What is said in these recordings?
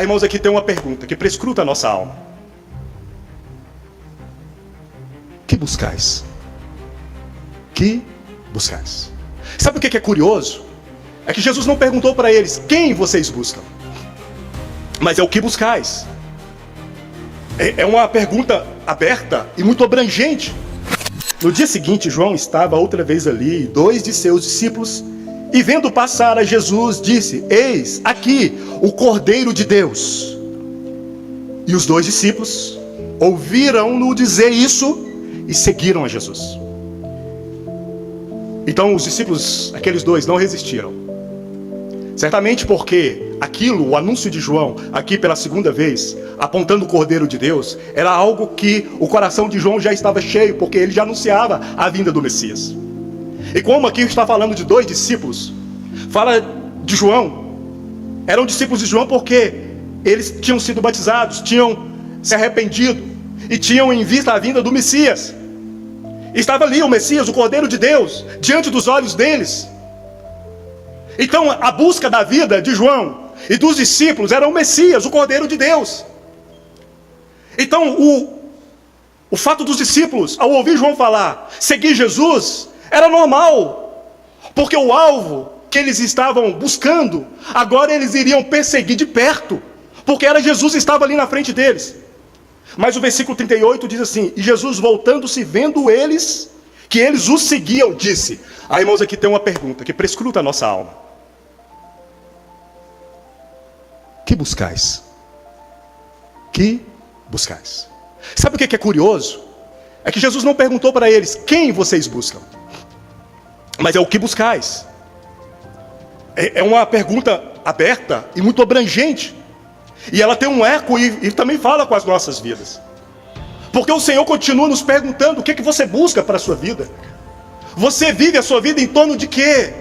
Irmãos, aqui tem uma pergunta que prescruta a nossa alma. Que buscais? Que buscais? Sabe o que é curioso? É que Jesus não perguntou para eles quem vocês buscam, mas é o que buscais. É uma pergunta aberta e muito abrangente. No dia seguinte, João estava outra vez ali, 2 de seus discípulos, e vendo passar a Jesus, disse: eis aqui o Cordeiro de Deus. E os 2 discípulos ouviram-no dizer isso e seguiram a Jesus. Então os discípulos, aqueles 2, não resistiram. Certamente porque aquilo, o anúncio de João, aqui pela segunda vez, apontando o Cordeiro de Deus, era algo que o coração de João já estava cheio, porque ele já anunciava a vinda do Messias. E como aqui está falando de 2 discípulos, fala de João, eram discípulos de João porque eles tinham sido batizados, tinham se arrependido e tinham em vista a vinda do Messias. Estava ali o Messias, o Cordeiro de Deus, diante dos olhos deles. Então a busca da vida de João e dos discípulos era o Messias, o Cordeiro de Deus. Então o fato dos discípulos, ao ouvir João falar, seguir Jesus, era normal, porque o alvo que eles estavam buscando, agora eles iriam perseguir de perto, porque era Jesus que estava ali na frente deles. Mas o versículo 38 diz assim: e Jesus, voltando-se, vendo eles, que eles o seguiam, disse... Irmãos, aqui tem uma pergunta que prescruta a nossa alma. Que buscais? Que buscais? Sabe o que é curioso? É que Jesus não perguntou para eles quem vocês buscam, mas é o que buscais. É uma pergunta aberta e muito abrangente. E ela tem um eco e também fala com as nossas vidas. Porque o Senhor continua nos perguntando: o que você busca para a sua vida? Você vive a sua vida em torno de quê?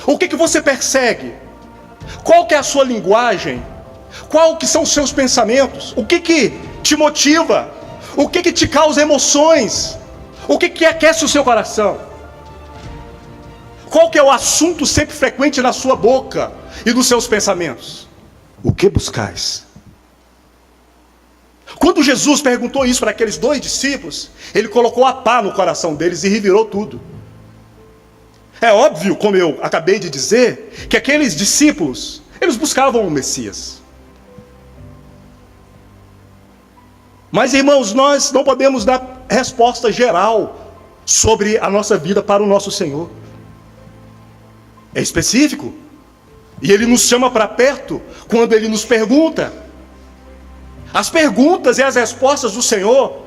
O que você persegue? Qual que é a sua linguagem? Qual que são os seus pensamentos? O que te motiva? O que te causa emoções? O que aquece o seu coração? Qual que é o assunto sempre frequente na sua boca e nos seus pensamentos? O que buscais? Quando Jesus perguntou isso para aqueles 2 discípulos, ele colocou a pá no coração deles e revirou tudo. É óbvio, como eu acabei de dizer, que aqueles discípulos, eles buscavam o Messias. Mas, irmãos, nós não podemos dar resposta geral sobre a nossa vida para o nosso Senhor. É específico. E Ele nos chama para perto quando Ele nos pergunta. As perguntas e as respostas do Senhor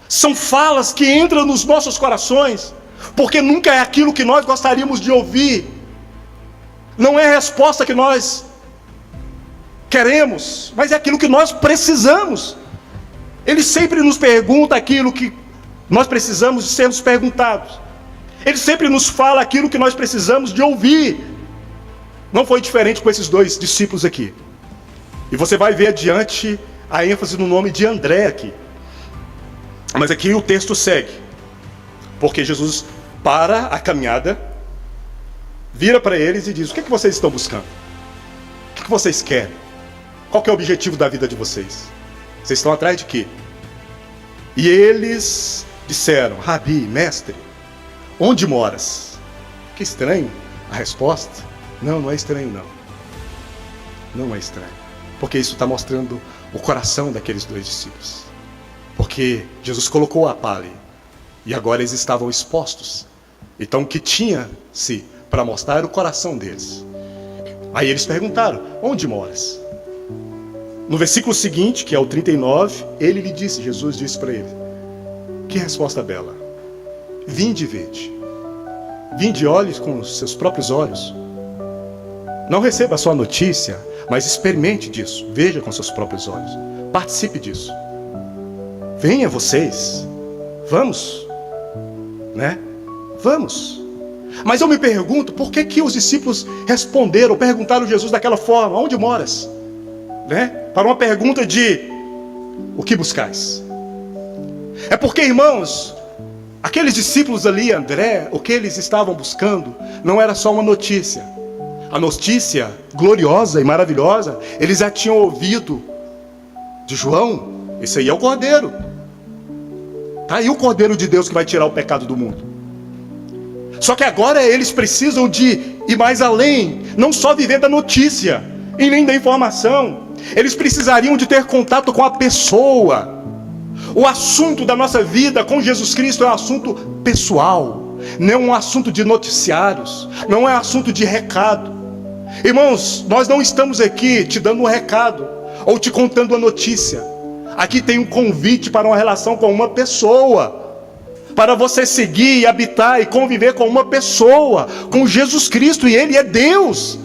são falas que entram nos nossos corações, porque nunca é aquilo que nós gostaríamos de ouvir. Não é a resposta que nós queremos, mas é aquilo que nós precisamos. Ele sempre nos pergunta aquilo que nós precisamos de sermos perguntados. Ele sempre nos fala aquilo que nós precisamos de ouvir. Não foi diferente com esses 2 discípulos aqui. E você vai ver adiante a ênfase no nome de André aqui. Mas aqui o texto segue, porque Jesus para a caminhada, vira para eles e diz: o que vocês estão buscando? O que vocês querem? Qual que é o objetivo da vida de vocês? Vocês estão atrás de quê? E eles disseram: Rabi, mestre, onde moras? Que estranho a resposta. Não é estranho não. Não é estranho. Porque isso está mostrando o coração daqueles 2 discípulos. Porque Jesus colocou a pá ali, e agora eles estavam expostos. Então o que tinha-se para mostrar era o coração deles. Aí eles perguntaram: onde moras? No versículo seguinte, que é o 39, ele lhe disse, Jesus disse para ele: que resposta bela! Vinde e vede. Vinde e olhe com os seus próprios olhos. Não receba só a notícia, mas experimente disso. Veja com seus próprios olhos. Participe disso. Venha vocês. Vamos. Né? Vamos. Mas eu me pergunto, por que os discípulos perguntaram a Jesus daquela forma? Onde moras? Né? Para uma pergunta de: o que buscais? É porque, irmãos, aqueles discípulos ali, André, o que eles estavam buscando não era só uma notícia, A notícia gloriosa e maravilhosa, eles já tinham ouvido de João. Esse aí é o Cordeiro. Tá aí o Cordeiro de Deus que vai tirar o pecado do mundo. Só que agora eles precisam de ir mais além. Não só viver da notícia e nem da informação. Eles precisariam de ter contato com a pessoa. O assunto da nossa vida com Jesus Cristo é um assunto pessoal. Não é um assunto de noticiários. Não é um assunto de recado. Irmãos, nós não estamos aqui te dando um recado ou te contando uma notícia. Aqui tem um convite para uma relação com uma pessoa, para você seguir e habitar e conviver com uma pessoa, com Jesus Cristo, e Ele é Deus.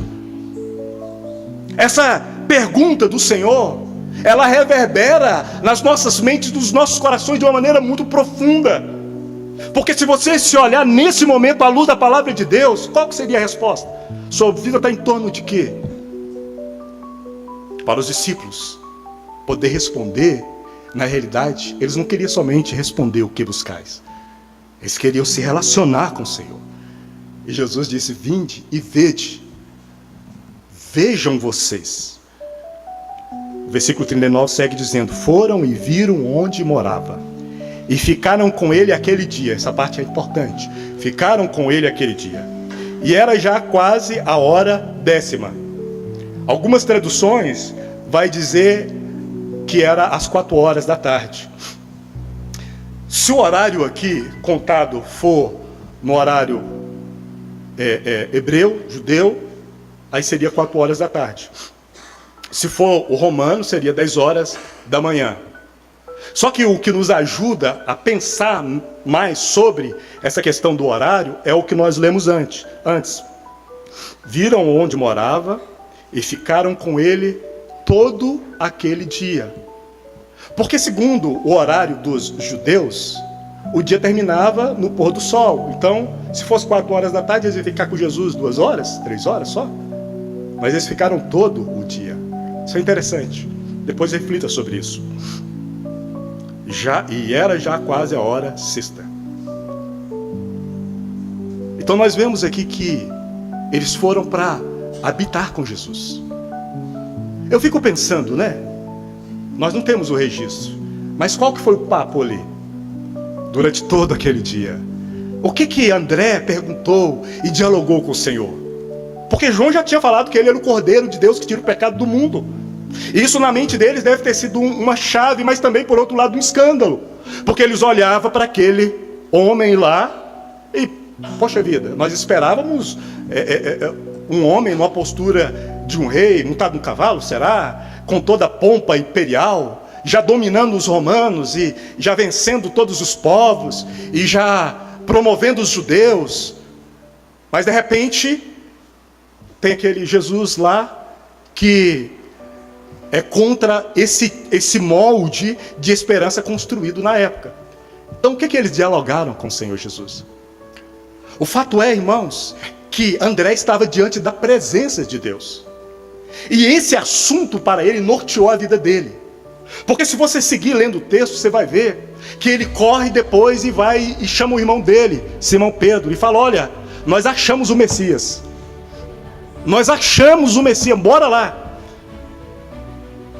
Essa pergunta do Senhor, ela reverbera nas nossas mentes, nos nossos corações de uma maneira muito profunda. Porque se você se olhar nesse momento à luz da palavra de Deus, qual que seria a resposta? Sua vida está em torno de quê? Para os discípulos poder responder, na realidade, eles não queriam somente responder o que buscais. Eles queriam se relacionar com o Senhor. E Jesus disse: vinde e vede. Vejam vocês. O versículo 39 segue dizendo: foram e viram onde morava, e ficaram com ele aquele dia. Essa parte é importante. Ficaram com ele aquele dia. E era já quase a hora 10ª. Algumas traduções vai dizer que era às 4 horas da tarde. Se o horário aqui contado for no horário hebreu, judeu, aí seria 4 horas da tarde. Se for o romano, seria 10 horas da manhã. Só que o que nos ajuda a pensar mais sobre essa questão do horário é o que nós lemos antes. Viram onde morava e ficaram com ele todo aquele dia. Porque segundo o horário dos judeus, o dia terminava no pôr do sol. Então, se fosse 4 horas da tarde, eles iam ficar com Jesus 2 horas, 3 horas só. Mas eles ficaram todo o dia. Isso é interessante. Depois reflita sobre isso. E era já quase a hora 6ª. Então nós vemos aqui que eles foram para habitar com Jesus. Eu fico pensando, né? Nós não temos o registro, mas qual que foi o papo ali? Durante todo aquele dia. O que André perguntou e dialogou com o Senhor? Porque João já tinha falado que ele era o Cordeiro de Deus que tira o pecado do mundo. E isso na mente deles deve ter sido uma chave, mas também por outro lado um escândalo. Porque eles olhavam para aquele homem lá e, poxa vida, nós esperávamos um homem numa postura de um rei, montado num cavalo, será? Com toda a pompa imperial, já dominando os romanos e já vencendo todos os povos e já promovendo os judeus. Mas de repente tem aquele Jesus lá que é contra esse molde de esperança construído na época. Então o que eles dialogaram com o Senhor Jesus? O fato é, irmãos, que André estava diante da presença de Deus. E esse assunto para ele norteou a vida dele. Porque se você seguir lendo o texto, você vai ver que ele corre depois e vai e chama o irmão dele, Simão Pedro, e fala: olha, nós achamos o Messias. Nós achamos o Messias, bora lá.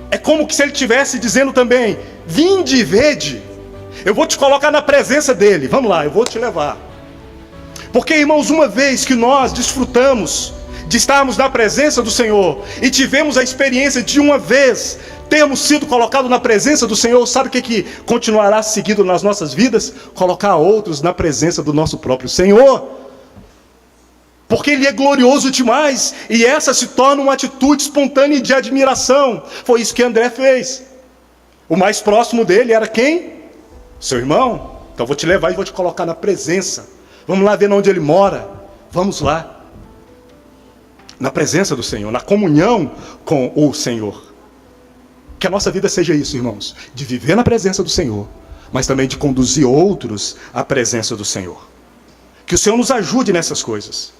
É como que se ele estivesse dizendo também: vinde e vede, eu vou te colocar na presença dele, vamos lá, eu vou te levar. Porque, irmãos, uma vez que nós desfrutamos de estarmos na presença do Senhor e tivemos a experiência de uma vez termos sido colocados na presença do Senhor, sabe o que continuará seguido nas nossas vidas? Colocar outros na presença do nosso próprio Senhor. Porque Ele é glorioso demais, e essa se torna uma atitude espontânea de admiração. Foi isso que André fez. O mais próximo dele era quem? Seu irmão. Então vou te levar e vou te colocar na presença. Vamos lá ver onde ele mora. Vamos lá. Na presença do Senhor, na comunhão com o Senhor. Que a nossa vida seja isso, irmãos. De viver na presença do Senhor, mas também de conduzir outros à presença do Senhor. Que o Senhor nos ajude nessas coisas.